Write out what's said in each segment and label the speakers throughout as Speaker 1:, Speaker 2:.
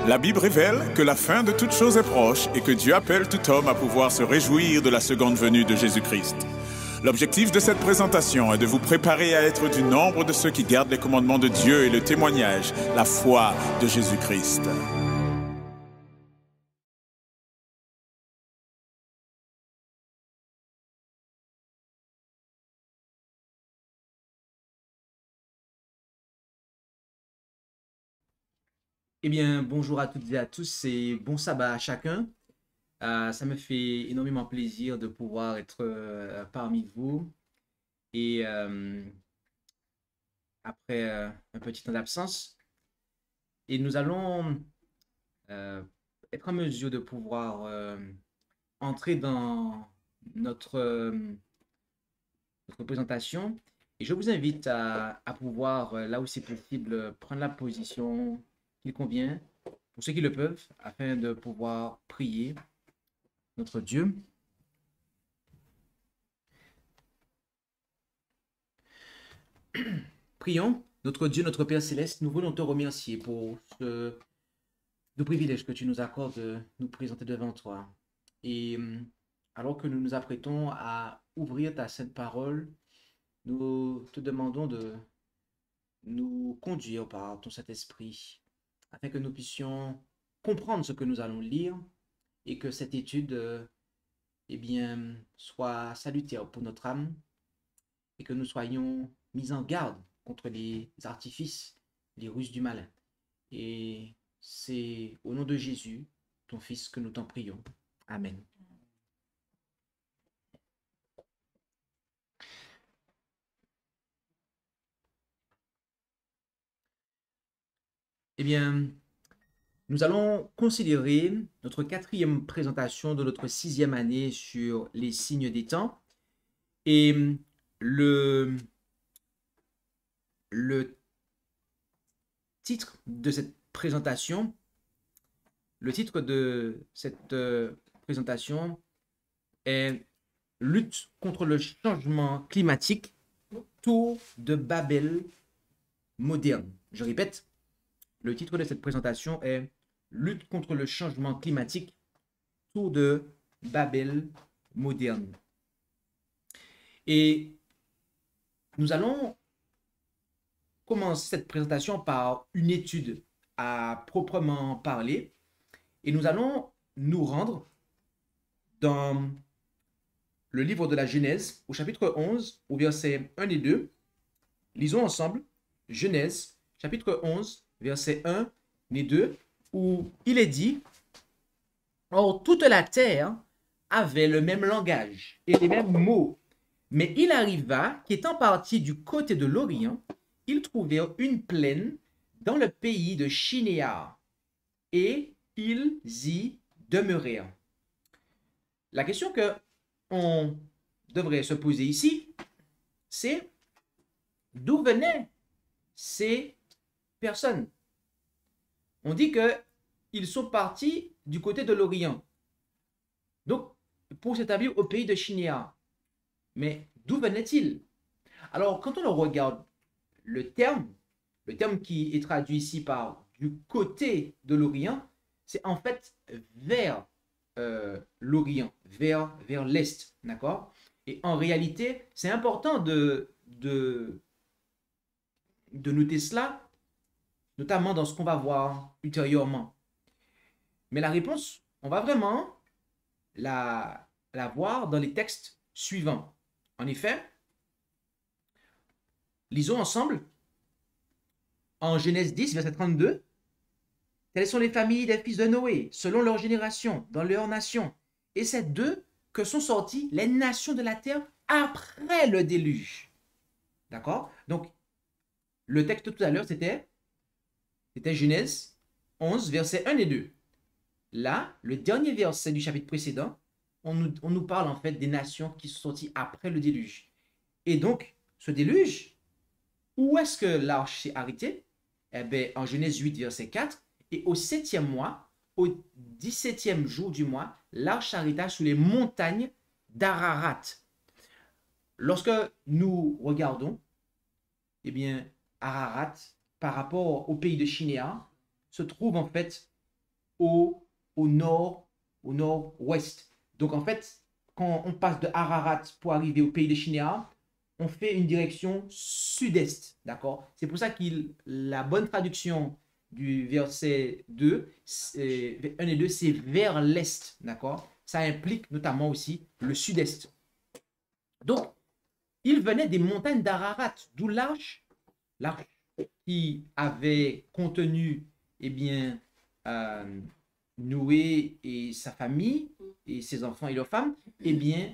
Speaker 1: La Bible révèle que la fin de toute chose est proche et que Dieu appelle tout homme à pouvoir se réjouir de la seconde venue de Jésus-Christ. L'objectif de cette présentation est de vous préparer à être du nombre de ceux qui gardent les commandements de Dieu et le témoignage, la foi de Jésus-Christ.
Speaker 2: Eh bien, bonjour à toutes et à tous et bon sabbat à chacun. Ça me fait énormément plaisir de pouvoir être parmi vous. Et après un petit temps d'absence, et nous allons être en mesure de pouvoir entrer dans notre, notre présentation. Et je vous invite à pouvoir, là où c'est possible, prendre la position qu'il convient, pour ceux qui le peuvent, afin de pouvoir prier notre Dieu. Prions, notre Dieu, notre Père Céleste, nous voulons te remercier pour ce privilège que tu nous accordes de nous présenter devant toi. Et alors que nous nous apprêtons à ouvrir ta sainte parole, nous te demandons de nous conduire par ton Saint-Esprit, afin que nous puissions comprendre ce que nous allons lire et que cette étude eh bien, soit salutaire pour notre âme et que nous soyons mis en garde contre les artifices, les ruses du malin. Et c'est au nom de Jésus, ton Fils, que nous t'en prions. Amen. Eh bien, nous allons considérer notre quatrième présentation de notre sixième année sur les signes des temps. Et le titre de cette présentation, est Lutte contre le changement climatique, tour de Babel moderne. Je répète, le titre de cette présentation est Lutte contre le changement climatique, tour de Babel moderne. Et nous allons commencer cette présentation par une étude à proprement parler. Et nous allons nous rendre dans le livre de la Genèse, au chapitre 11, au verset 1 et 2. Lisons ensemble Genèse, chapitre 11, verset 1 et 2, où il est dit: Or, toute la terre avait le même langage et les mêmes mots. Mais il arriva qu'étant partis du côté de l'Orient, ils trouvèrent une plaine dans le pays de Shinéar, et ils y demeurèrent. La question que on devrait se poser ici, c'est d'où venaient ces personnes? On dit qu'ils sont partis du côté de l'Orient, donc pour s'établir au pays de Shinéar. Mais d'où venaient-ils? Alors, quand on regarde le terme qui est traduit ici par du côté de l'Orient, c'est en fait vers l'Orient, vers l'Est, d'accord? Et en réalité, c'est important de noter cela, notamment dans ce qu'on va voir ultérieurement. Mais la réponse, on va vraiment la voir dans les textes suivants. En effet, lisons ensemble en Genèse 10, verset 32. Telles sont les familles des fils de Noé, selon leur génération, dans leur nation. Et c'est d'eux que sont sorties les nations de la terre après le déluge. D'accord? Donc, le texte tout à l'heure, c'était Genèse 11, versets 1 et 2. Là, le dernier verset du chapitre précédent, on nous parle en fait des nations qui sont sorties après le déluge. Et donc, ce déluge, où est-ce que l'arche s'est arrêtée? Eh bien, en Genèse 8, verset 4, et au 7e mois, au 17e jour du mois, l'arche s'arrêta sous les montagnes d'Ararat. Lorsque nous regardons, eh bien, Ararat, par rapport au pays de Shinéar, se trouve en fait au nord-ouest. Donc en fait, quand on passe de Ararat pour arriver au pays de Shinéar, on fait une direction sud-est, d'accord? C'est pour ça que la bonne traduction du verset 2, 1 et 2, c'est vers l'est, d'accord? Ça implique notamment aussi le sud-est. Donc, il venait des montagnes d'Ararat, d'où l'arche qui avait contenu, eh bien, Noé et sa famille, et ses enfants et leurs femmes, eh bien,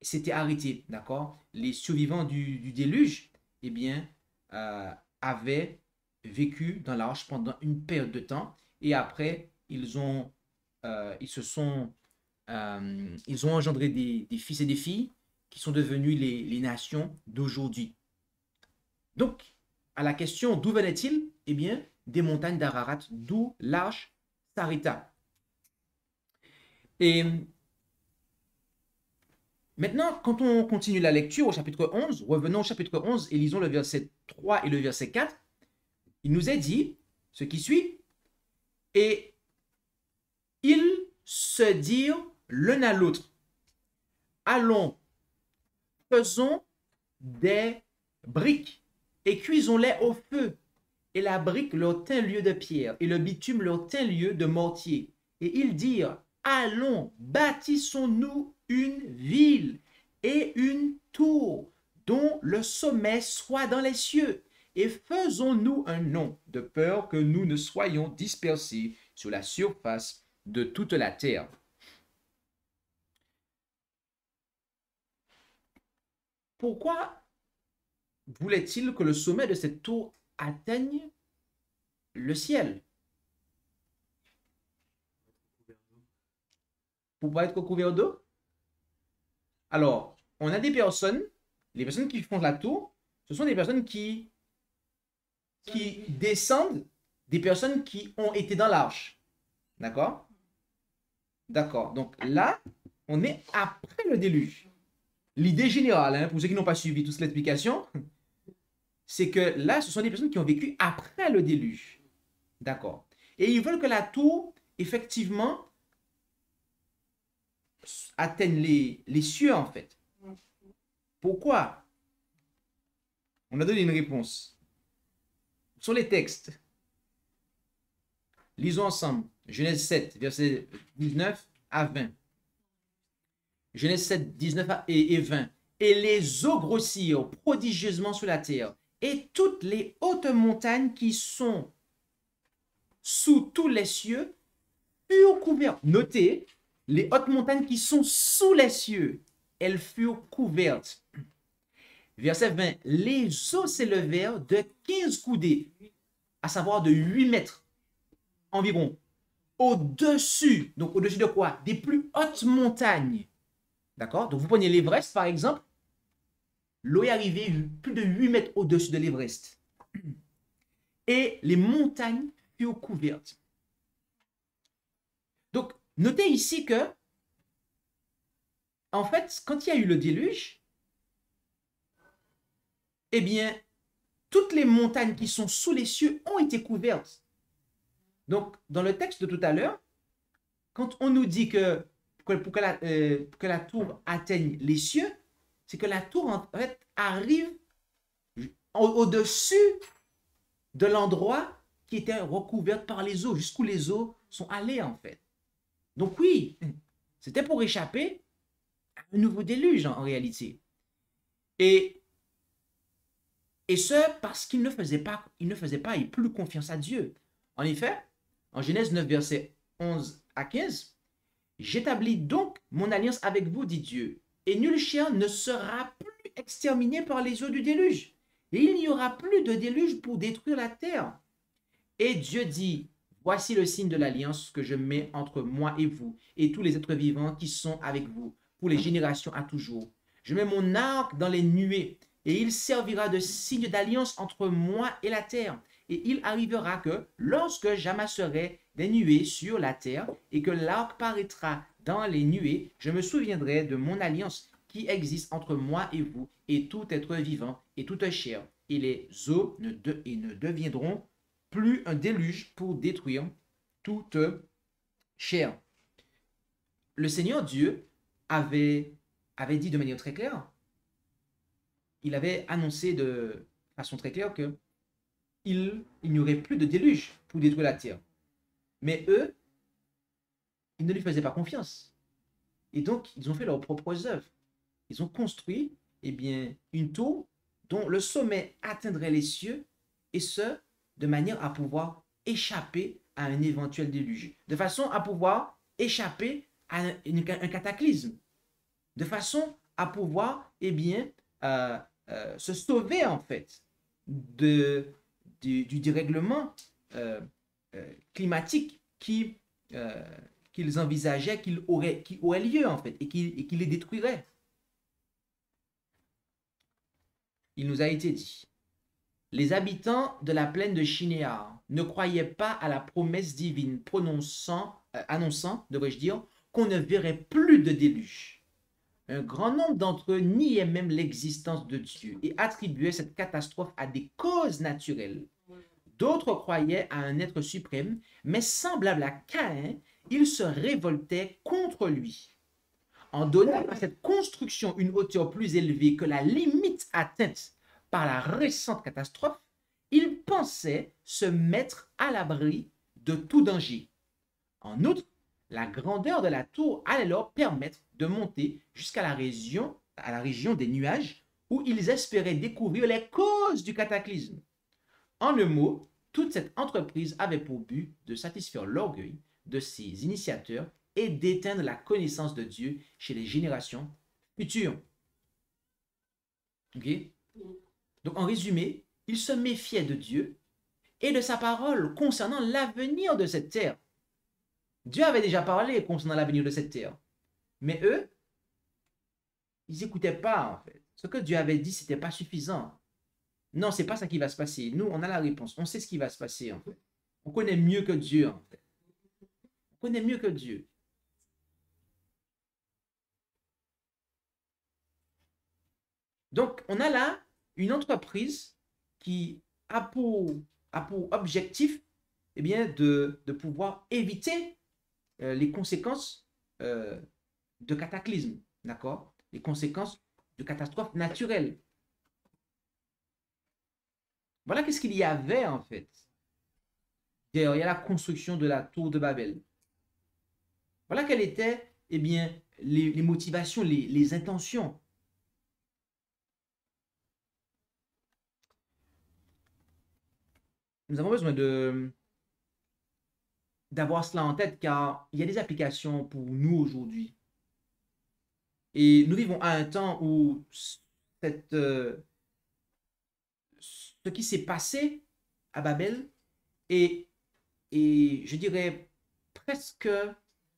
Speaker 2: s'était arrêté, d'accord? Les survivants du déluge, eh bien, avaient vécu dans l'arche pendant une période de temps, et après, ils ont engendré des fils et des filles qui sont devenus les nations d'aujourd'hui. Donc, à la question d'où venait-il? Eh bien, des montagnes d'Ararat, d'où l'arche s'arrêta. Et maintenant, quand on continue la lecture au chapitre 11, revenons au chapitre 11 et lisons le verset 3 et le verset 4, il nous est dit ce qui suit. Et ils se dirent l'un à l'autre, allons, faisons des briques et cuisons-les au feu. Et la brique leur tint lieu de pierre, et le bitume leur tint lieu de mortier. Et ils dirent, allons, bâtissons-nous une ville et une tour, dont le sommet soit dans les cieux, et faisons-nous un nom, de peur que nous ne soyons dispersés sur la surface de toute la terre. Pourquoi voulait-il que le sommet de cette tour atteigne le ciel? Pour pas être recouvert d'eau? Alors, on a des personnes, les personnes qui font la tour, ce sont des personnes qui descendent des personnes qui ont été dans l'arche. D'accord? D'accord. Donc là, on est après le déluge. L'idée générale, hein, pour ceux qui n'ont pas suivi toute l'explication, c'est que là, ce sont des personnes qui ont vécu après le déluge. D'accord. Et ils veulent que la tour, effectivement, atteigne les cieux, en fait. Pourquoi? On a donné une réponse. Sur les textes. Lisons ensemble. Genèse 7, versets 19 à 20. Genèse 7, 19 et 20. Et les eaux grossirent prodigieusement sur la terre, et toutes les hautes montagnes qui sont sous tous les cieux furent couvertes. Notez, les hautes montagnes qui sont sous les cieux, elles furent couvertes. Verset 20. Les eaux s'élevèrent de 15 coudées, à savoir de 8 mètres environ, au-dessus. Donc au-dessus de quoi? Des plus hautes montagnes. D'accord? Donc vous prenez l'Everest par exemple, l'eau est arrivée plus de 8 mètres au-dessus de l'Everest. Et les montagnes furent couvertes. Donc notez ici que, en fait, quand il y a eu le déluge, eh bien, toutes les montagnes qui sont sous les cieux ont été couvertes. Donc, dans le texte de tout à l'heure, quand on nous dit que pour que la tour atteigne les cieux, c'est que la tour, en fait, arrive au-dessus de l'endroit qui était recouvert par les eaux, jusqu'où les eaux sont allées, en fait. Donc oui, c'était pour échapper à un nouveau déluge, en réalité. Et ce, parce qu'il ne faisait pas et plus confiance à Dieu. En effet, en Genèse 9, versets 11 à 15, « J'établis donc mon alliance avec vous, dit Dieu, et nul chien ne sera plus exterminé par les eaux du déluge, et il n'y aura plus de déluge pour détruire la terre. Et Dieu dit, voici le signe de l'alliance que je mets entre moi et vous, et tous les êtres vivants qui sont avec vous, pour les générations à toujours. Je mets mon arc dans les nuées, et il servira de signe d'alliance entre moi et la terre. Et il arrivera que, lorsque j'amasserai des nuées sur la terre, et que l'arc paraîtra dans les nuées, je me souviendrai de mon alliance qui existe entre moi et vous, et tout être vivant, et toute chair. Et les eaux ne deviendront plus un déluge pour détruire toute chair. Le Seigneur Dieu avait dit de manière très claire, il avait annoncé de façon très claire que il n'y aurait plus de déluge pour détruire la terre. Mais eux, ils ne lui faisaient pas confiance. Et donc, ils ont fait leurs propres œuvres. Ils ont construit une tour dont le sommet atteindrait les cieux, et ce, de manière à pouvoir échapper à un éventuel déluge, de façon à pouvoir échapper à un cataclysme, de façon à pouvoir se sauver en fait du dérèglement climatique qu'ils envisageaient qui aurait lieu en fait et qui les détruirait. Il nous a été dit, les habitants de la plaine de Shinéar ne croyaient pas à la promesse divine annonçant, devrais-je dire, qu'on ne verrait plus de déluge. Un grand nombre d'entre eux niaient même l'existence de Dieu et attribuaient cette catastrophe à des causes naturelles. D'autres croyaient à un être suprême, mais semblable à Caïn, ils se révoltaient contre lui. En donnant à cette construction une hauteur plus élevée que la limite atteinte par la récente catastrophe, ils pensaient se mettre à l'abri de tout danger. En outre, la grandeur de la tour allait leur permettre de monter jusqu'à la région des nuages où ils espéraient découvrir les causes du cataclysme. En un mot, toute cette entreprise avait pour but de satisfaire l'orgueil de ses initiateurs et d'éteindre la connaissance de Dieu chez les générations futures. Okay? Donc, en résumé, ils se méfiaient de Dieu et de sa parole concernant l'avenir de cette terre. Dieu avait déjà parlé concernant l'avenir de cette terre. Mais eux, ils n'écoutaient pas, en fait. Ce que Dieu avait dit, ce n'était pas suffisant. Non, ce n'est pas ça qui va se passer. Nous, on a la réponse. On sait ce qui va se passer, en fait. On connaît mieux que Dieu, en fait. On connaît mieux que Dieu. Donc, on a là une entreprise qui a pour objectif de pouvoir éviter les conséquences de cataclysmes, d'accord? Les conséquences de catastrophes naturelles. Voilà qu'est-ce qu'il y avait en fait derrière la construction de la tour de Babel. Voilà quelles étaient les motivations, les intentions. Nous avons besoin d'avoir cela en tête car il y a des applications pour nous aujourd'hui. Et nous vivons à un temps où ce qui s'est passé à Babel est, je dirais, presque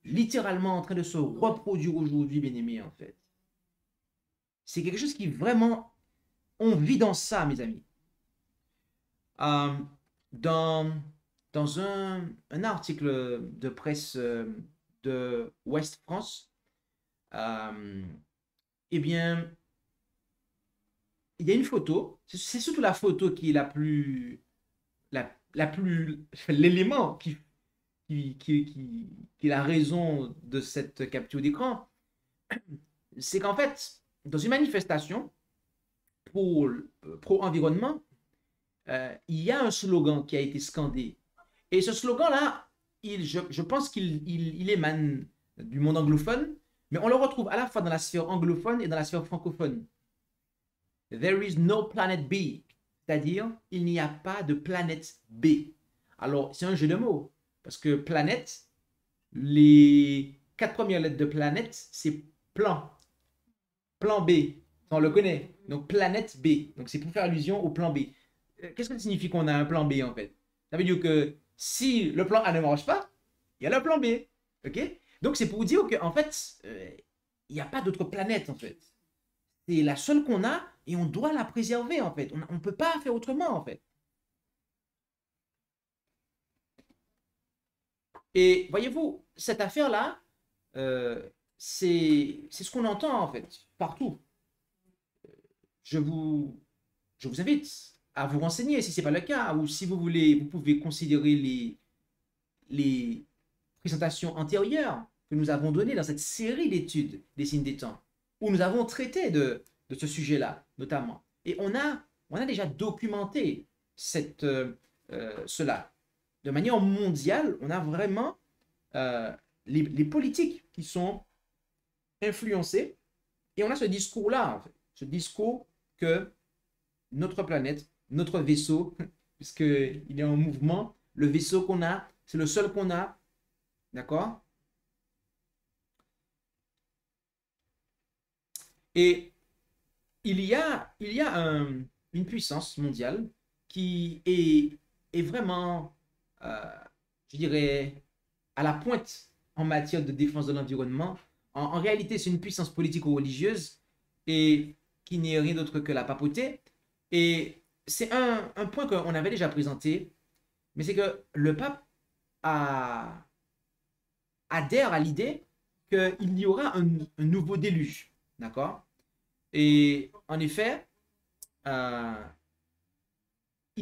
Speaker 2: littéralement en train de se reproduire aujourd'hui, bien-aimés, en fait. C'est quelque chose qui vraiment, on vit dans ça, mes amis. Dans un article de presse de Ouest France, il y a une photo, c'est surtout la photo qui est l'élément qui est la raison de cette capture d'écran. C'est qu'en fait, dans une manifestation pro-environnement, il y a un slogan qui a été scandé. Et ce slogan-là, je pense qu'il émane du monde anglophone, mais on le retrouve à la fois dans la sphère anglophone et dans la sphère francophone. There is no planet B. C'est-à-dire, il n'y a pas de planète B. Alors, c'est un jeu de mots. Parce que planète, les 4 premières lettres de planète, c'est plan. Plan B. On le connaît. Donc, planète B. Donc, c'est pour faire allusion au plan B. Qu'est-ce que ça signifie qu'on a un plan B, en fait? Ça veut dire que si le plan A ne marche pas, il y a le plan B. OK? Donc, c'est pour dire qu'en fait, il n'y a pas d'autre planète, en fait. C'est la seule qu'on a et on doit la préserver, en fait. On ne peut pas faire autrement, en fait. Et voyez-vous, cette affaire-là, c'est ce qu'on entend, en fait, partout. Je vous invite à vous renseigner si ce n'est pas le cas, ou si vous voulez, vous pouvez considérer les présentations antérieures que nous avons données dans cette série d'études des signes des temps, où nous avons traité de ce sujet-là, notamment. Et on a déjà documenté cela. De manière mondiale, on a vraiment les politiques qui sont influencées, et on a ce discours-là, en fait, ce discours que notre planète, notre vaisseau, puisqu'il est en mouvement, le vaisseau qu'on a, c'est le seul qu'on a, d'accord? Et il y a une puissance mondiale qui est vraiment, je dirais, à la pointe en matière de défense de l'environnement. En réalité, c'est une puissance politico-religieuse et qui n'est rien d'autre que la papauté. Et c'est un point qu'on avait déjà présenté, mais c'est que le pape adhère à l'idée qu'il y aura un nouveau déluge. D'accord? Et en effet, il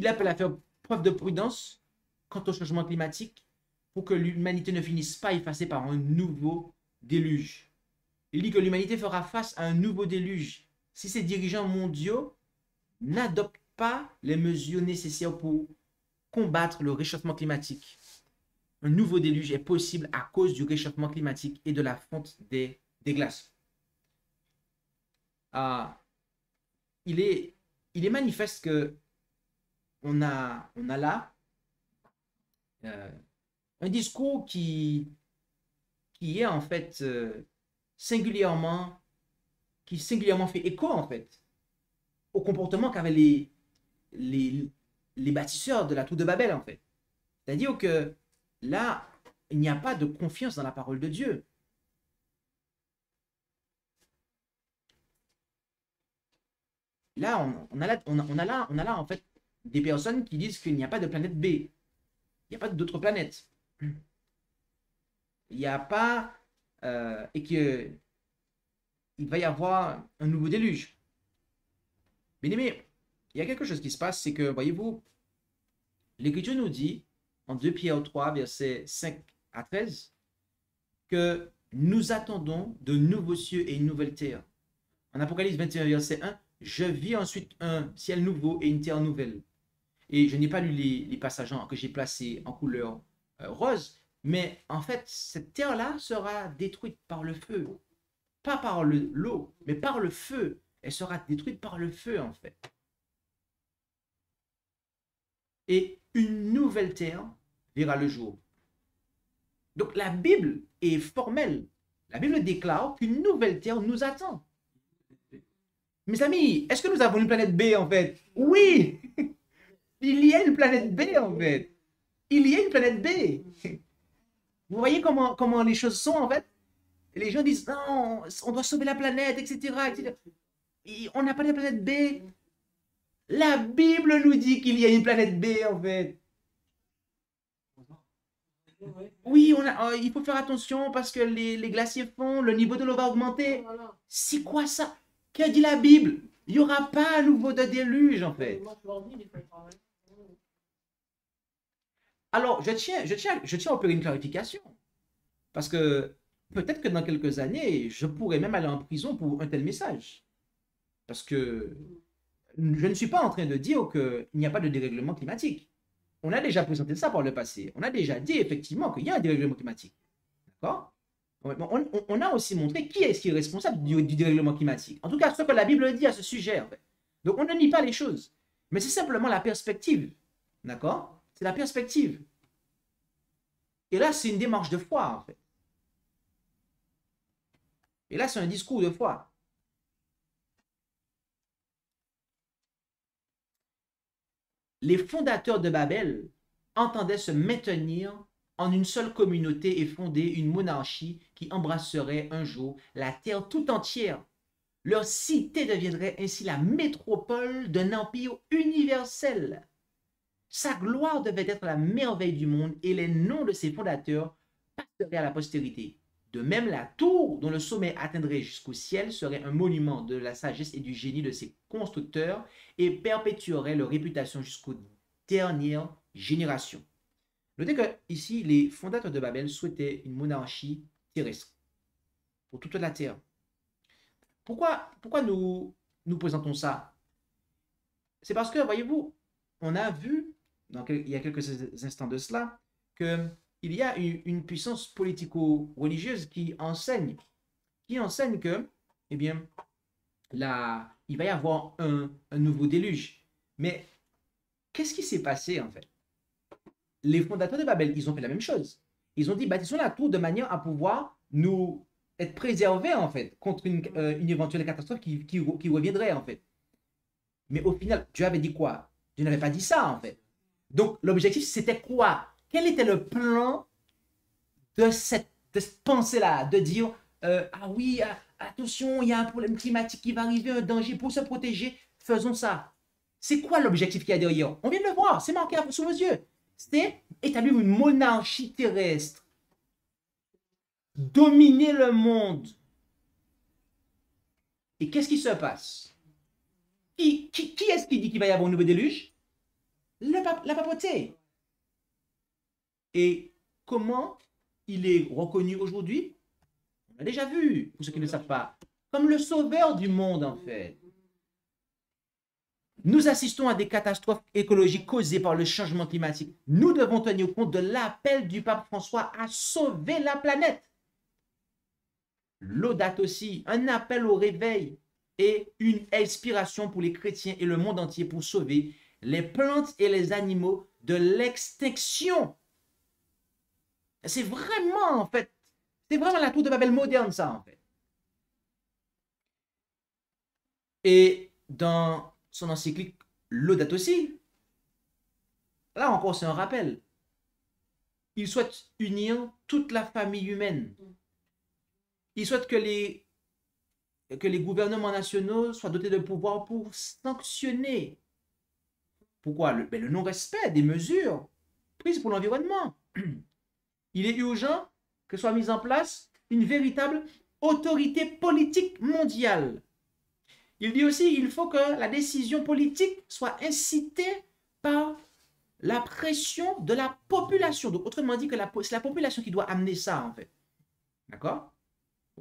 Speaker 2: appelle à faire preuve de prudence quant au changement climatique pour que l'humanité ne finisse pas effacée par un nouveau déluge. Il dit que l'humanité fera face à un nouveau déluge si ces dirigeants mondiaux n'adoptent pas les mesures nécessaires pour combattre le réchauffement climatique. Un nouveau déluge est possible à cause du réchauffement climatique et de la fonte des glaces. Il est manifeste que on a là un discours qui est en fait singulièrement fait écho en fait au comportement qu'avaient les bâtisseurs de la tour de Babel en fait. C'est-à-dire que là, il n'y a pas de confiance dans la parole de Dieu. Là, on a là en fait des personnes qui disent qu'il n'y a pas de planète B. Il n'y a pas d'autres planètes. Il n'y a pas... et qu'il va y avoir un nouveau déluge. Bien aimé, il y a quelque chose qui se passe, c'est que, voyez-vous, l'Écriture nous dit, en 2 Pierre 3, versets 5 à 13, que nous attendons de nouveaux cieux et une nouvelle terre. En Apocalypse 21, verset 1, je vis ensuite un ciel nouveau et une terre nouvelle. Et je n'ai pas lu les passages que j'ai placés en couleur rose, mais en fait, cette terre-là sera détruite par le feu. Pas par l'eau, mais par le feu. Elle sera détruite par le feu, en fait. Et une nouvelle terre verra le jour. Donc la Bible est formelle. La Bible déclare qu'une nouvelle terre nous attend. Mes amis, est-ce que nous avons une planète B, en fait? Oui! Il y a une planète B, en fait. Il y a une planète B. Vous voyez comment les choses sont, en fait? Les gens disent, non, on doit sauver la planète, etc., etc. Et on n'a pas de planète B. La Bible nous dit qu'il y a une planète B, en fait. Oui, il faut faire attention parce que les glaciers fondent, le niveau de l'eau va augmenter. C'est quoi ça? Que dit la Bible? Il n'y aura pas à nouveau de déluge, en fait. Alors, je tiens à opérer une clarification. Parce que peut-être que dans quelques années, je pourrais même aller en prison pour un tel message. Parce que je ne suis pas en train de dire qu'il n'y a pas de dérèglement climatique. On a déjà présenté ça par le passé. On a déjà dit effectivement qu'il y a un dérèglement climatique. D'accord? On a aussi montré qui est-ce qui est responsable du dérèglement climatique. En tout cas, ce que la Bible dit à ce sujet. En fait. Donc, on ne nie pas les choses. Mais c'est simplement la perspective. D'accord? C'est la perspective. Et là, c'est une démarche de foi, en fait. Et là, c'est un discours de foi. Les fondateurs de Babel entendaient se maintenir en une seule communauté et fonder une monarchie qui embrasserait un jour la terre tout entière. Leur cité deviendrait ainsi la métropole d'un empire universel. Sa gloire devait être la merveille du monde et les noms de ses fondateurs passeraient à la postérité. De même, la tour dont le sommet atteindrait jusqu'au ciel serait un monument de la sagesse et du génie de ses constructeurs et perpétuerait leur réputation jusqu'aux dernières générations. Notez que ici, les fondateurs de Babel souhaitaient une monarchie terrestre pour toute la terre. Pourquoi nous présentons ça? C'est parce que, voyez-vous, on a vu, il y a quelques instants de cela, qu'il y a une puissance politico-religieuse qui enseigne que, eh bien, il va y avoir un nouveau déluge. Mais qu'est-ce qui s'est passé en fait? Les fondateurs de Babel, ils ont fait la même chose. Ils ont dit, bâtissons la tour de manière à pouvoir nous être préservés en fait contre une éventuelle catastrophe qui reviendrait en fait. Mais au final, Dieu avait dit quoi? Dieu n'avait pas dit ça en fait. Donc l'objectif c'était quoi? Quel était le plan de cette pensée-là? De dire, ah oui, attention, il y a un problème climatique qui va arriver, un danger, pour se protéger, faisons ça. C'est quoi l'objectif qu'il y a derrière? On vient de le voir, c'est marqué sous vos yeux. C'était établir une monarchie terrestre, dominer le monde. Et qu'est-ce qui se passe? Qui est-ce qui dit qu'il va y avoir un nouveau déluge? La papauté. Et comment il est reconnu aujourd'hui? On l'a déjà vu, pour ceux qui ne savent pas, comme le sauveur du monde en fait. Nous assistons à des catastrophes écologiques causées par le changement climatique. Nous devons tenir compte de l'appel du pape François à sauver la planète. L'audate aussi, un appel au réveil et une inspiration pour les chrétiens et le monde entier pour sauver les plantes et les animaux de l'extinction. C'est vraiment, en fait, c'est vraiment la tour de Babel moderne, ça, en fait. Et dans son encyclique Laudato Si, là encore, c'est un rappel. Il souhaite unir toute la famille humaine. Il souhaite que les gouvernements nationaux soient dotés de pouvoir pour sanctionner. Pourquoi? Le non-respect des mesures prises pour l'environnement. Il est urgent que soit mise en place une véritable autorité politique mondiale. Il dit aussi qu'il faut que la décision politique soit incitée par la pression de la population. Donc, autrement dit, c'est la population qui doit amener ça, en fait. D'accord?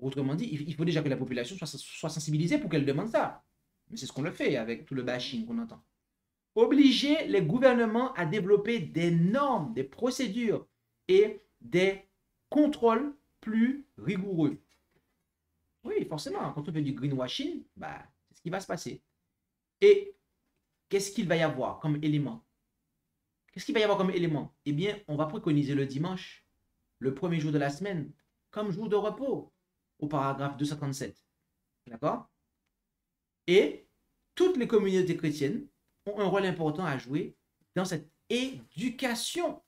Speaker 2: Autrement dit, il faut déjà que la population soit sensibilisée pour qu'elle demande ça. Mais c'est ce qu'on le fait avec tout le bashing qu'on entend. Obliger les gouvernements à développer des normes, des procédures et des contrôles plus rigoureux. Oui, forcément, quand on fait du greenwashing, bah, c'est ce qui va se passer. Et qu'est-ce qu'il va y avoir comme élément? Qu'est-ce qu'il va y avoir comme élément? Eh bien, on va préconiser le dimanche, le premier jour de la semaine, comme jour de repos, au paragraphe 237. D'accord? Et toutes les communautés chrétiennes ont un rôle important à jouer dans cette éducation,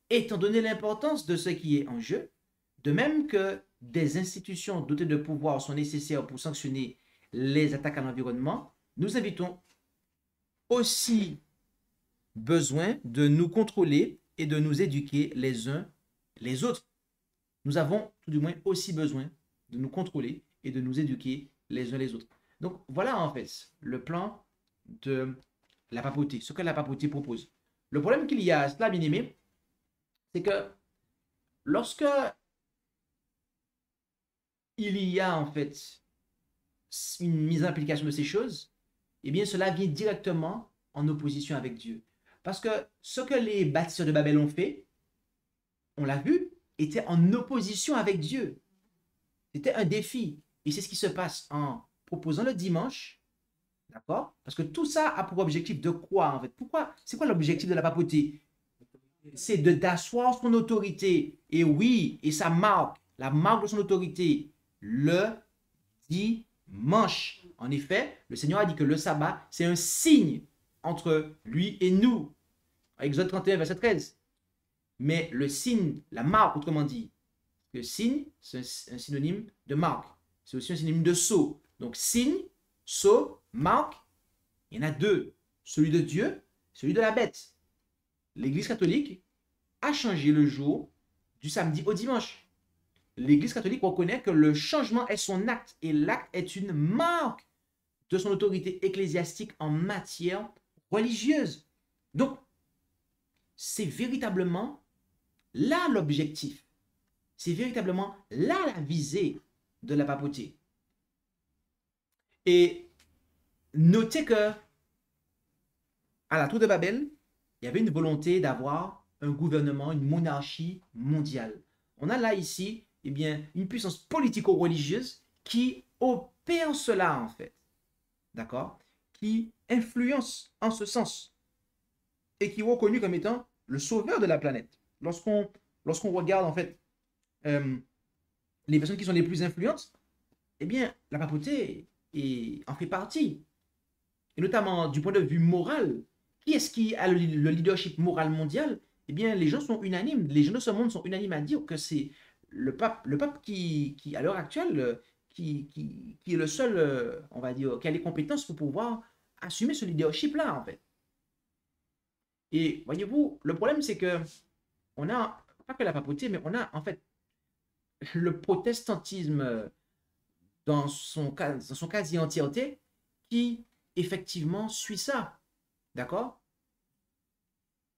Speaker 2: étant donné l'importance de ce qui est en jeu, de même que des institutions dotées de pouvoirs sont nécessaires pour sanctionner les attaques à l'environnement, nous invitons aussi besoin de nous contrôler et de nous éduquer les uns les autres. Nous avons tout du moins aussi besoin de nous contrôler et de nous éduquer les uns les autres. Donc voilà en fait le plan de la papauté, ce que la papauté propose. Le problème qu'il y a à cela, bien aimé, c'est que lorsque il y a en fait une mise en application de ces choses, eh bien cela vient directement en opposition avec Dieu. Parce que ce que les bâtisseurs de Babel ont fait, on l'a vu, était en opposition avec Dieu. C'était un défi. Et c'est ce qui se passe en proposant le dimanche. D'accord? Parce que tout ça a pour objectif de quoi en fait? Pourquoi? C'est quoi l'objectif de la papauté? C'est d'asseoir son autorité. Et oui, et sa marque, la marque de son autorité, le dimanche. En effet, le Seigneur a dit que le sabbat, c'est un signe entre lui et nous. Exode 31, verset 13. Mais le signe, la marque, autrement dit, le signe, c'est un synonyme de marque. C'est aussi un synonyme de sceau. Donc, signe, sceau, marque, il y en a deux. Celui de Dieu, celui de la bête. L'Église catholique a changé le jour du samedi au dimanche. l'Église catholique reconnaît que le changement est son acte et l'acte est une marque de son autorité ecclésiastique en matière religieuse. Donc, c'est véritablement là l'objectif. C'est véritablement là la visée de la papauté. Et notez que à la Tour de Babel, il y avait une volonté d'avoir un gouvernement, une monarchie mondiale. On a là ici, eh bien, une puissance politico-religieuse qui opère cela en fait. D'accord? Qui influence en ce sens et qui est reconnu comme étant le sauveur de la planète. Lorsqu'on regarde en fait les personnes qui sont les plus influentes, eh bien, la papauté en fait partie. Et notamment du point de vue moral, qui est-ce qui a le leadership moral mondial? Eh bien, les gens sont unanimes, les gens de ce monde sont unanimes à dire que c'est le pape qui à l'heure actuelle, qui est le seul, on va dire, qui a les compétences pour pouvoir assumer ce leadership-là, en fait. Et voyez-vous, le problème, c'est que on a, pas que la papauté, mais on a, en fait, le protestantisme dans son quasi-entièreté qui, effectivement, suit ça. D'accord?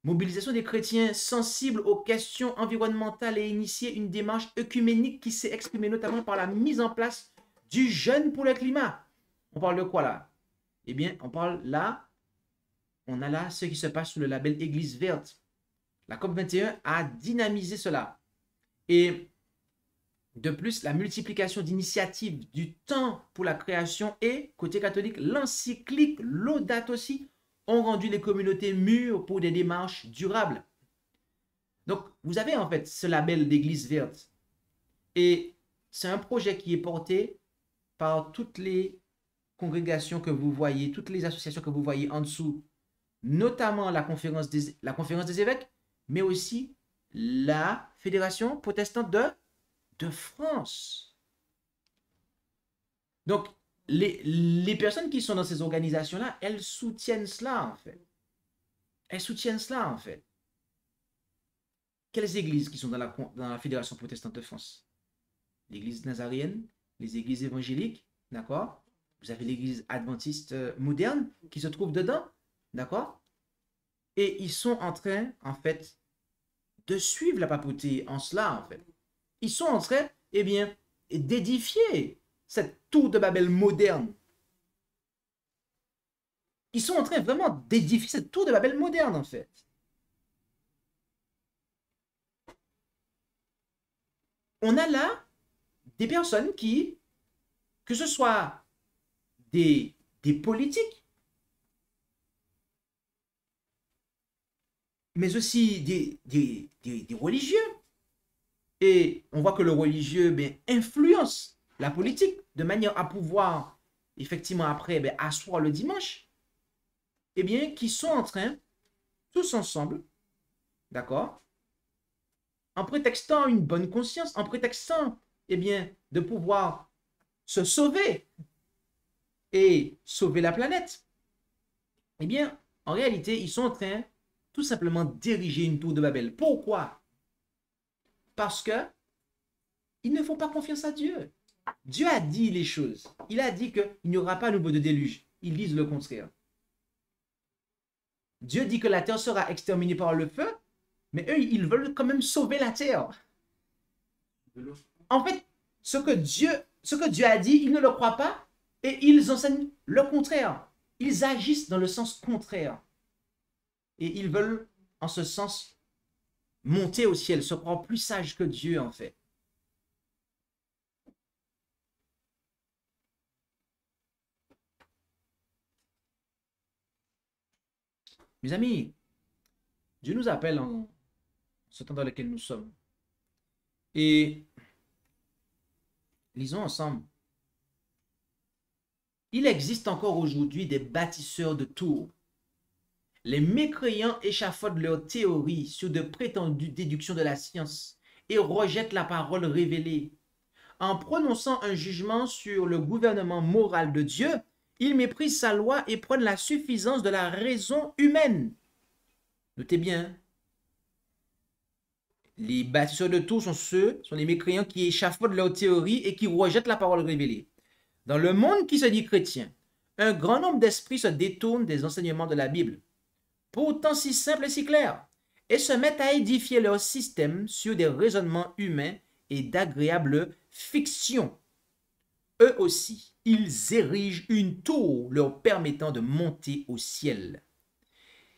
Speaker 2: Mobilisation des chrétiens sensibles aux questions environnementales et initier une démarche œcuménique qui s'est exprimée notamment par la mise en place du jeûne pour le climat. On parle de quoi là? Eh bien, on a là ce qui se passe sous le label Église verte. La COP21 a dynamisé cela. Et de plus, la multiplication d'initiatives du temps pour la création et, côté catholique, l'encyclique Laudato Si ont rendu les communautés mûres pour des démarches durables. Donc, vous avez en fait ce label d'Église verte. Et c'est un projet qui est porté par toutes les congrégations que vous voyez, toutes les associations que vous voyez en dessous, notamment la conférence des évêques, mais aussi la Fédération protestante de France. Donc, les personnes qui sont dans ces organisations-là, elles soutiennent cela, en fait. Elles soutiennent cela, en fait. Quelles églises qui sont dans la Fédération protestante de France? L'église nazaréenne, les églises évangéliques, d'accord? Vous avez l'église adventiste moderne qui se trouve dedans, d'accord? Et ils sont en train, en fait, de suivre la papauté en cela, en fait. Ils sont en train, eh bien, d'édifier cette tour de Babel moderne. Ils sont en train vraiment d'édifier cette tour de Babel moderne, en fait. On a là des personnes qui, que ce soit des politiques, mais aussi des religieux. Et on voit que le religieux influence la politique de manière à pouvoir, effectivement, après, asseoir le dimanche. Eh bien, qui sont en train, tous ensemble, d'accord, en prétextant une bonne conscience, en prétextant, eh bien, de pouvoir se sauver et sauver la planète, eh bien, en réalité, ils sont en train tout simplement d'ériger une tour de Babel. Pourquoi? Parce que ils ne font pas confiance à Dieu. Dieu a dit les choses. Il a dit qu'il n'y aura pas à nouveau de déluge. Ils disent le contraire. Dieu dit que la terre sera exterminée par le feu, mais eux, ils veulent quand même sauver la terre. En fait, ce que Dieu a dit, ils ne le croient pas et ils enseignent le contraire. Ils agissent dans le sens contraire. Et ils veulent, en ce sens, monter au ciel, se croire plus sages que Dieu, en fait. Mes amis, Dieu nous appelle en ce temps dans lequel nous sommes. Et lisons ensemble. Il existe encore aujourd'hui des bâtisseurs de tours. Les mécréants échafaudent leurs théories sur de prétendues déductions de la science et rejettent la parole révélée. En prononçant un jugement sur le gouvernement moral de Dieu, ils méprisent sa loi et prennent la suffisance de la raison humaine. Notez bien, Les bâtisseurs de tours sont les mécréants qui échafaudent leurs théories et qui rejettent la parole révélée. Dans le monde qui se dit chrétien, un grand nombre d'esprits se détournent des enseignements de la Bible, pourtant si simples et si clairs, et se mettent à édifier leur système sur des raisonnements humains et d'agréables fictions. Eux aussi, ils érigent une tour leur permettant de monter au ciel.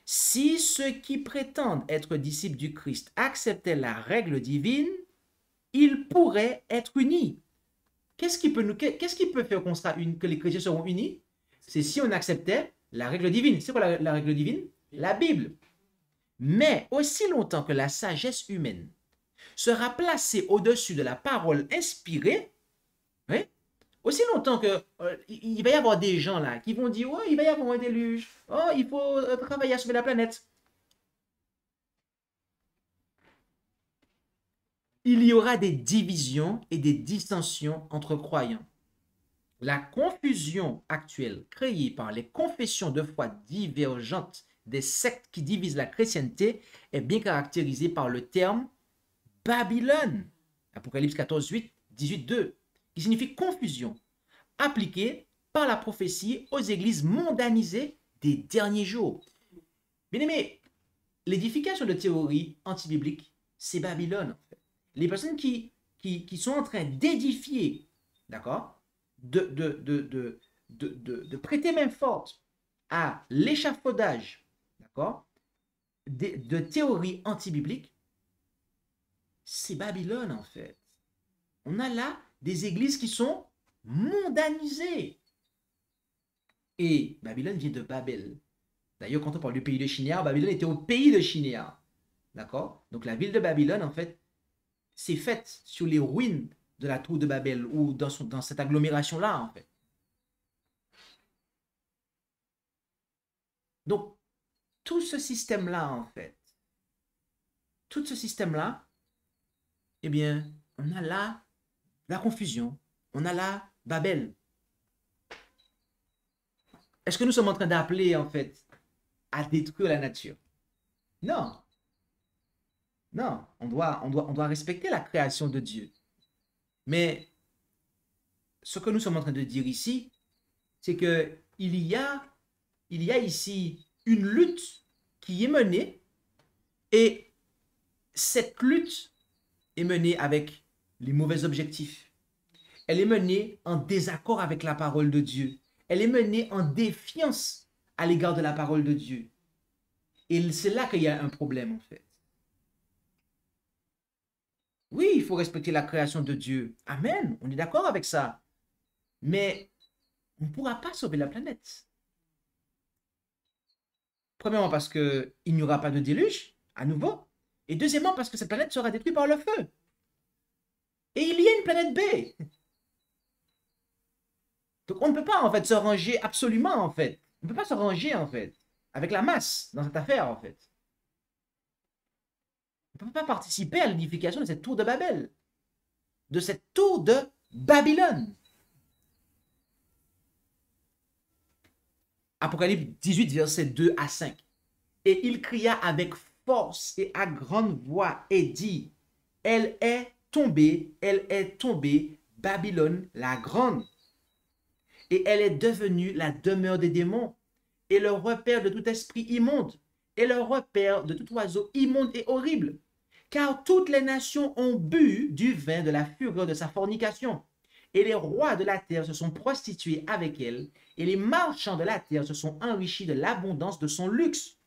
Speaker 2: Si ceux qui prétendent être disciples du Christ acceptaient la règle divine, ils pourraient être unis. Qu'est-ce qui peut faire que les chrétiens seront unis? C'est si on acceptait la règle divine. C'est quoi la règle divine? La Bible. Mais aussi longtemps que la sagesse humaine sera placée au-dessus de la parole inspirée, hein, aussi longtemps que il va y avoir des gens là qui vont dire oh, il va y avoir un déluge, oh, il faut travailler à sauver la planète. Il y aura des divisions et des dissensions entre croyants. La confusion actuelle créée par les confessions de foi divergentes des sectes qui divisent la chrétienté est bien caractérisée par le terme Babylone, Apocalypse 14, 8, 18, 2, qui signifie confusion, appliquée par la prophétie aux églises mondanisées des derniers jours. Bien aimé, l'édification de théories antibibliques, c'est Babylone en fait. Les personnes qui sont en train d'édifier, d'accord, de prêter main forte à l'échafaudage, d'accord, de théories antibibliques, c'est Babylone en fait. On a là des églises qui sont mondanisées. Et Babylone vient de Babel. D'ailleurs, quand on parle du pays de Shinéar, Babylone était au pays de Shinéar. D'accord? Donc la ville de Babylone, en fait, c'est faite sur les ruines de la tour de Babel ou dans cette agglomération-là, en fait. Donc, tout ce système-là, en fait, tout ce système-là, eh bien, on a là la confusion, on a là Babel. Est-ce que nous sommes en train d'appeler, en fait, à détruire la nature? Non. Non, on doit respecter la création de Dieu. Mais ce que nous sommes en train de dire ici, c'est que il y a ici une lutte qui est menée, et cette lutte est menée avec les mauvais objectifs. Elle est menée en désaccord avec la parole de Dieu. Elle est menée en défiance à l'égard de la parole de Dieu. Et c'est là qu'il y a un problème en fait. Oui, il faut respecter la création de Dieu. Amen, on est d'accord avec ça. Mais on ne pourra pas sauver la planète. Premièrement parce qu'il n'y aura pas de déluge, à nouveau. Et deuxièmement parce que cette planète sera détruite par le feu. Et il y a une planète B. Donc on ne peut pas en fait se ranger absolument en fait. On ne peut pas se ranger en fait avec la masse dans cette affaire en fait. On ne peut pas participer à l'édification de cette tour de Babel. De cette tour de Babylone. Apocalypse 18, versets 2 à 5. Et il cria avec force et à grande voix et dit, elle est tombée, Babylone la grande. Et elle est devenue la demeure des démons, et le repère de tout esprit immonde, et le repère de tout oiseau immonde et horrible. Car toutes les nations ont bu du vin de la fureur de sa fornication. Et les rois de la terre se sont prostitués avec elle, et les marchands de la terre se sont enrichis de l'abondance de son luxe.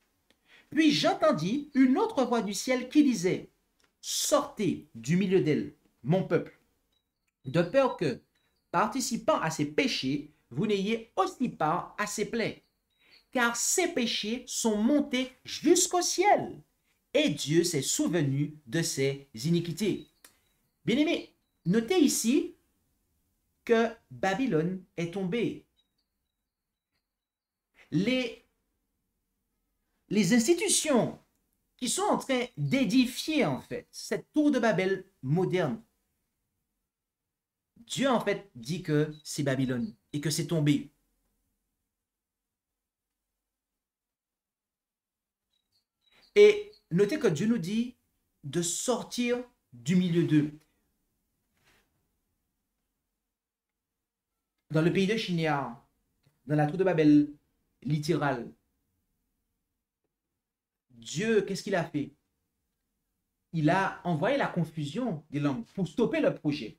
Speaker 2: Puis j'entendis une autre voix du ciel qui disait, sortez du milieu d'elle, mon peuple, de peur que, participant à ses péchés, vous n'ayez aussi part à ses plaies. Car ses péchés sont montés jusqu'au ciel, et Dieu s'est souvenu de ses iniquités. Bien-aimés, notez ici que Babylone est tombée. Les institutions qui sont en train d'édifier en fait cette tour de Babel moderne, Dieu en fait dit que c'est Babylone et que c'est tombé. Et notez que Dieu nous dit de sortir du milieu d'eux. Dans le pays de Shinéar, dans la tour de Babel littérale, Dieu, qu'est-ce qu'il a fait? Il a envoyé la confusion des langues pour stopper le projet.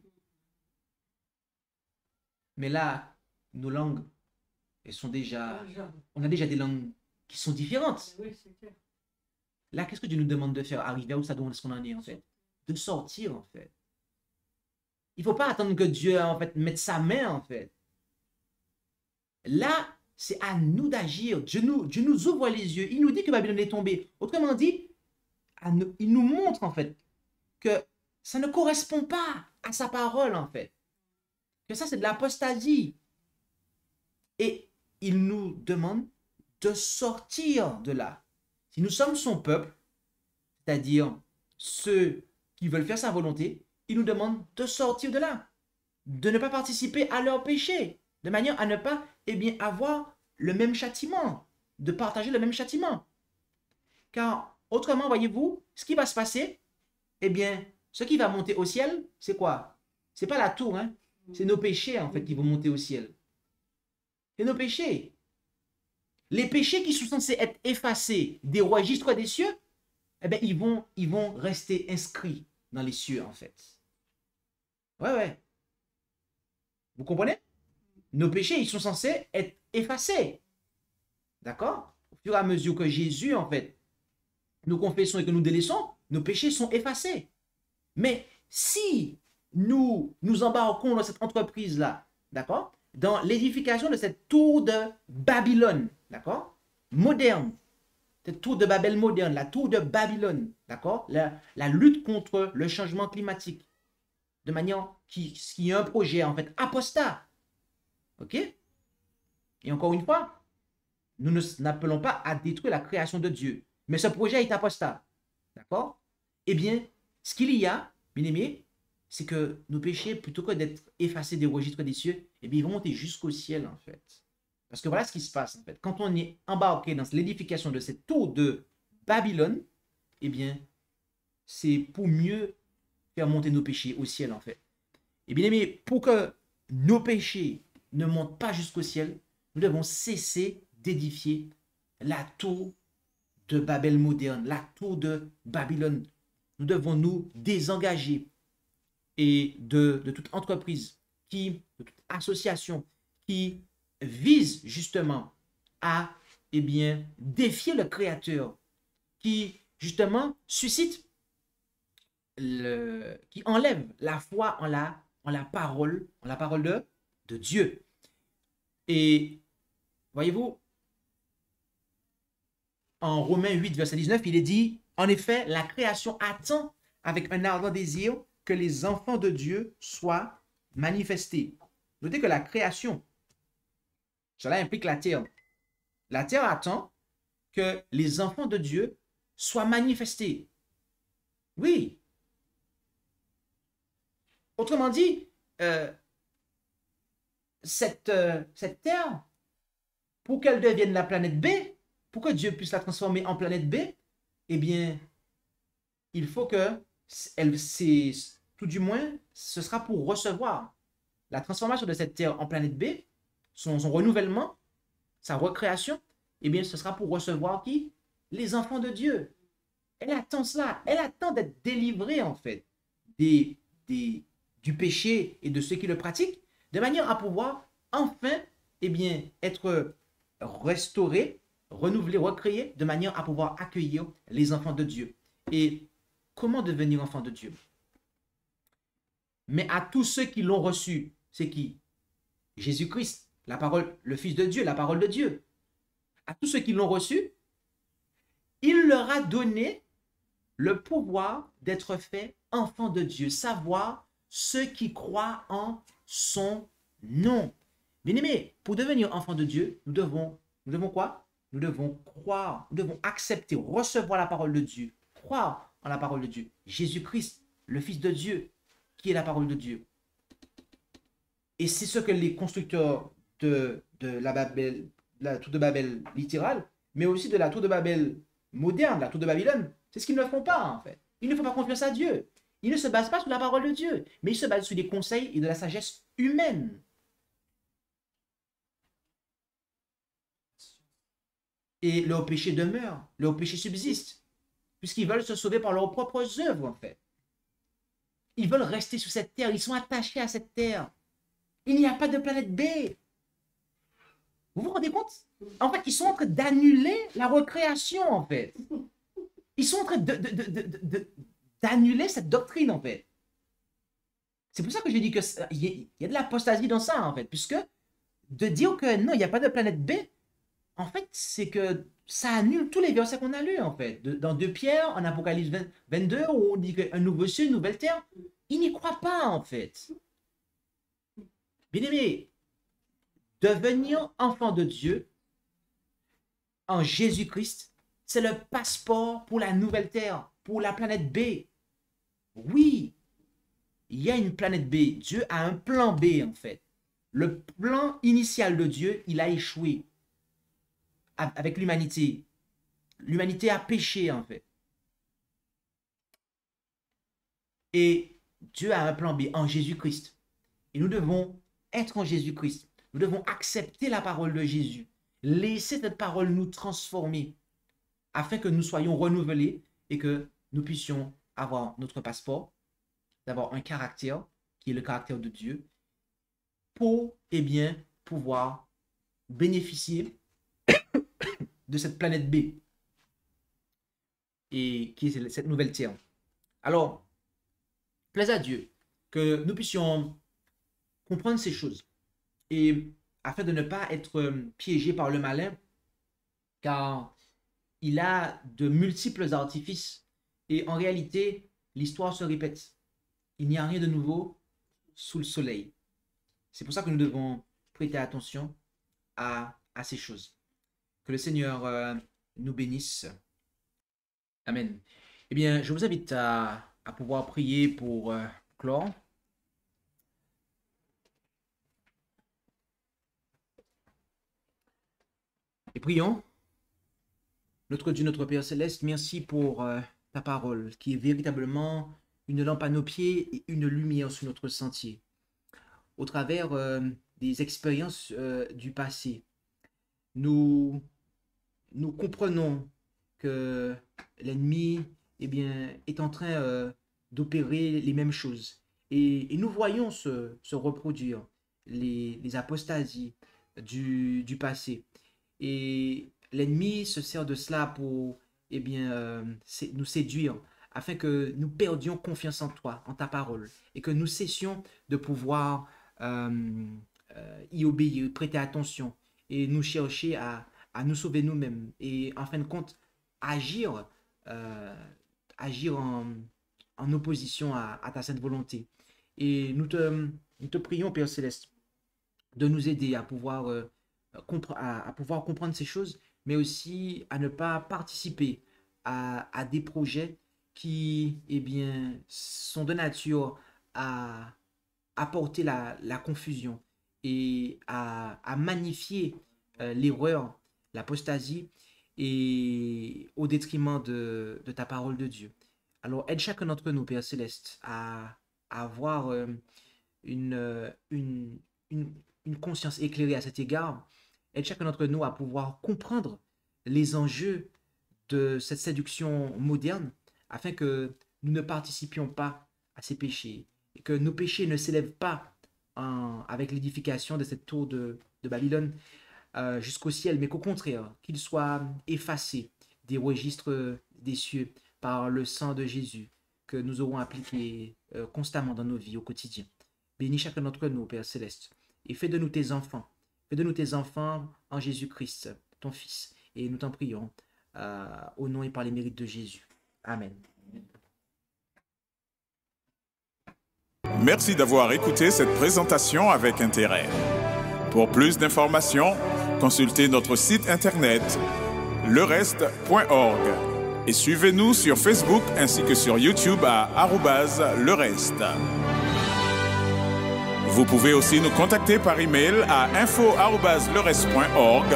Speaker 2: Mais là, nos langues, elles sont déjà... On a déjà des langues qui sont différentes.
Speaker 3: Oui, c'est clair.
Speaker 2: Là, qu'est-ce que Dieu nous demande de faire? Arriver à où ça demande ce qu'on en est, en fait? De sortir, en fait. Il ne faut pas attendre que Dieu, en fait, mette sa main, en fait. Là, c'est à nous d'agir. Dieu nous ouvre les yeux. Il nous dit que Babylone est tombée. Autrement dit, il nous montre, en fait, que ça ne correspond pas à sa parole, en fait. Que ça, c'est de l'apostasie. Et il nous demande de sortir de là. Si nous sommes son peuple, c'est-à-dire ceux qui veulent faire sa volonté, il nous demande de sortir de là, de ne pas participer à leur péché, de manière à ne pas, eh bien, avoir le même châtiment, de partager le même châtiment. Car autrement, voyez-vous, ce qui va se passer, eh bien, ce qui va monter au ciel, c'est quoi? C'est pas la tour, hein? C'est nos péchés, en fait, qui vont monter au ciel. C'est nos péchés. Les péchés qui sont censés être effacés des registres des cieux, eh bien, ils vont rester inscrits dans les cieux, en fait. Ouais. Vous comprenez? Nos péchés, ils sont censés être effacés. D'accord? Au fur et à mesure que Jésus, en fait, nous confessons et que nous délaissons, nos péchés sont effacés. Mais si nous nous embarquons dans cette entreprise-là, d'accord? Dans l'édification de cette tour de Babylone, d'accord? Moderne. Cette tour de Babel moderne, la tour de Babylone, d'accord? La lutte contre le changement climatique. De manière qui est un projet, en fait, apostat. OK? Et encore une fois, nous n'appelons pas à détruire la création de Dieu. Mais ce projet est apostat. D'accord? Eh bien, ce qu'il y a, bien aimé, c'est que nos péchés, plutôt que d'être effacés des registres des cieux, eh bien, ils vont monter jusqu'au ciel, en fait. Parce que voilà ce qui se passe, en fait. Quand on est embarqué dans l'édification de cette tour de Babylone, eh bien, c'est pour mieux faire monter nos péchés au ciel, en fait. Et bien aimé, pour que nos péchés ne montent pas jusqu'au ciel, nous devons cesser d'édifier la tour de Babel moderne, la tour de Babylone. Nous devons nous désengager et de toute entreprise, de toute association qui vise justement à, eh bien, défier le Créateur, qui justement suscite, qui enlève la foi en la parole de Dieu. Et voyez-vous, en Romains 8, verset 19, il est dit, en effet, la création attend avec un ardent désir que les enfants de Dieu soient manifestés. Notez que la création, cela implique la terre. La terre attend que les enfants de Dieu soient manifestés. Oui. Autrement dit, cette terre, pour qu'elle devienne la planète B, pour que Dieu puisse la transformer en planète B, eh bien, il faut que, tout du moins, ce sera pour recevoir la transformation de cette terre en planète B, son renouvellement, sa recréation, eh bien, ce sera pour recevoir qui? Les enfants de Dieu. Elle attend cela. Elle attend d'être délivrée, en fait, du péché et de ceux qui le pratiquent, de manière à pouvoir enfin, eh bien, être restaurée, renouvelée, recréée, de manière à pouvoir accueillir les enfants de Dieu. Et comment devenir enfant de Dieu? Mais à tous ceux qui l'ont reçu, c'est qui? Jésus-Christ, la parole, le Fils de Dieu, la parole de Dieu. À tous ceux qui l'ont reçu, il leur a donné le pouvoir d'être faits enfants de Dieu, savoir ceux qui croient en son nom. Bien-aimés, pour devenir enfants de Dieu, nous devons quoi? Nous devons croire, nous devons accepter, recevoir la parole de Dieu, croire en la parole de Dieu. Jésus-Christ, le Fils de Dieu, qui est la parole de Dieu. Et c'est ce que les constructeurs de la tour de Babel littérale, mais aussi de la tour de Babel moderne, la tour de Babylone, c'est ce qu'ils ne font pas, en fait. il ne fait pas confiance à Dieu. Il ne se base pas sur la parole de Dieu, mais il se base sur des conseils et de la sagesse humaine. Et leur péché demeure, leur péché subsiste, puisqu'ils veulent se sauver par leurs propres œuvres, en fait. Ils veulent rester sur cette terre, ils sont attachés à cette terre. Il n'y a pas de planète B. Vous vous rendez compte? En fait, ils sont en train d'annuler la recréation, en fait. Ils sont en train d'annuler cette doctrine, en fait. C'est pour ça que j'ai dit qu'il y a de l'apostasie dans ça, en fait. Puisque de dire que non, il n'y a pas de planète B, en fait, c'est que ça annule tous les versets qu'on a lus, en fait. Dans 2 Pierre, en Apocalypse 22, où on dit qu'un nouveau ciel, une nouvelle terre, ils n'y croient pas, en fait. Bien-aimé, devenir enfant de Dieu en Jésus-Christ, c'est le passeport pour la nouvelle terre, pour la planète B. Oui, il y a une planète B. Dieu a un plan B, en fait. Le plan initial de Dieu, il a échoué avec l'humanité. L'humanité a péché, en fait. Et Dieu a un plan B en Jésus-Christ. Et nous devons être en Jésus-Christ. Nous devons accepter la parole de Jésus. Laisser cette parole nous transformer afin que nous soyons renouvelés et que nous puissions avoir notre passeport, d'avoir un caractère qui est le caractère de Dieu pour, pouvoir bénéficier de cette planète B et qui est cette nouvelle terre. Alors, plaise à Dieu que nous puissions comprendre ces choses et afin de ne pas être piégés par le malin, car il a de multiples artifices et en réalité, l'histoire se répète. Il n'y a rien de nouveau sous le soleil. C'est pour ça que nous devons prêter attention à ces choses. Que le Seigneur nous bénisse. Amen. Eh bien, je vous invite à pouvoir prier pour clore. Et prions. Notre Dieu, notre Père Céleste, merci pour ta parole qui est véritablement une lampe à nos pieds et une lumière sur notre sentier. Au travers des expériences du passé, nous comprenons que l'ennemi est en train d'opérer les mêmes choses. Et nous voyons se reproduire les apostasies du passé. Et l'ennemi se sert de cela pour nous séduire, afin que nous perdions confiance en toi, en ta parole, et que nous cessions de pouvoir y obéir, prêter attention, et nous chercher à nous sauver nous-mêmes, et en fin de compte, agir en opposition à ta sainte volonté. Et nous te prions, Père Céleste, de nous aider à pouvoir comprendre ces choses, mais aussi à ne pas participer à des projets qui sont de nature à apporter la confusion et à magnifier l'erreur, l'apostasie, et au détriment de ta parole de Dieu. Alors aide chacun d'entre nous, Père Céleste, à avoir une conscience éclairée à cet égard. Aide chacun d'entre nous à pouvoir comprendre les enjeux de cette séduction moderne, afin que nous ne participions pas à ces péchés, et que nos péchés ne s'élèvent pas avec l'édification de cette tour de Babylone jusqu'au ciel, mais qu'au contraire, qu'ils soient effacés des registres des cieux par le sang de Jésus que nous aurons appliqué constamment dans nos vies au quotidien. Bénis chacun d'entre nous, Père Céleste, et fais de nous tes enfants. Fais de nous tes enfants en Jésus-Christ, ton Fils. Et nous t'en prions au nom et par les mérites de Jésus. Amen.
Speaker 1: Merci d'avoir écouté cette présentation avec intérêt. Pour plus d'informations, consultez notre site internet lereste.org et suivez-nous sur Facebook ainsi que sur YouTube à @lereste. Vous pouvez aussi nous contacter par email à info@lereste.org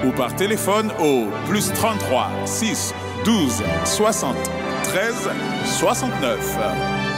Speaker 1: ou par téléphone au +33 6 12 60 13 69.